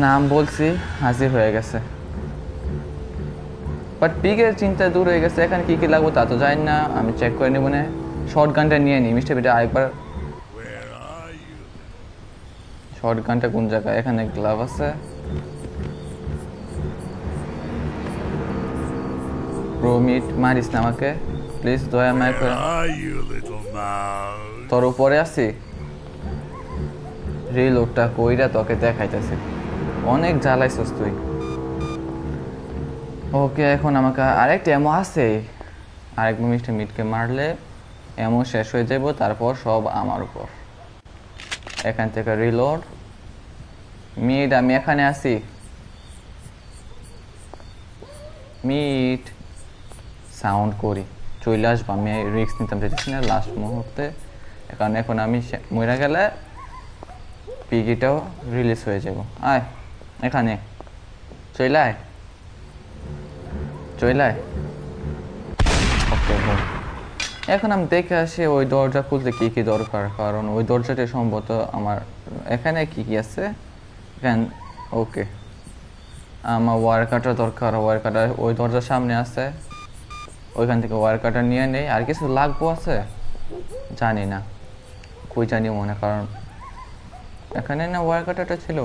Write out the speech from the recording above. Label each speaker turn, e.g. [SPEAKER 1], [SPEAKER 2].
[SPEAKER 1] নাম বলছি, হাজির হয়ে গেছে। বাট পিকের চিন্তা দূর হয়ে গেছে। এখানে কী কী লাগবো তা তো জানি না, আমি চেক করে নেবো না। শর্ট গানটা নিয়ে নিই, মিস্টার বিটা আরেকবার। শর্ট গানটা কোন জায়গায়? এখানে গ্লাভ আছে। প্রমিট মারিস না আমাকে প্লিজ, দয়া মায় করে। তোর উপরে আছি, রিলোডটা কইরা তোকে দেখাইতেছি। অনেক জ্বালাইছস তুই। ওকে, এখন আমাকে আরেকটা এমো আছে। আরেক মিস্টার মিটকে মারলে এমো শেষ হয়ে যাব, তারপর সব আমার উপর। এখান থেকে রিলোড। মিট, আমি এখানে আছি। মিট, সাউন্ড করি, চলে আসবো। আমি রিস্ক নিতাম চাইতেছি না লাস্ট মুহূর্তে, কারণ এখন আমি মরে গেলে পিগিটাও রিলিজ হয়ে যাব। আয় এখানে, চলে আয়, চলে আয়। ওকে বল। এখন আমি দেখে আসি ওই দরজা খুলতে কী কী দরকার, কারণ ওই দরজাটা সম্ভবত আমার। এখানে কী কী আছে এখানে? ওকে, আমার ওয়ার কাটার দরকার। ওয়ার কাটার ওই দরজার সামনে আছে, ওইখান থেকে ওয়ার কাটার নিয়ে নেই। আর কিছু লাগবো আছে জানি না, কই জানি মনে, কারণ এখানে না ওয়ার কাটারটা ছিল।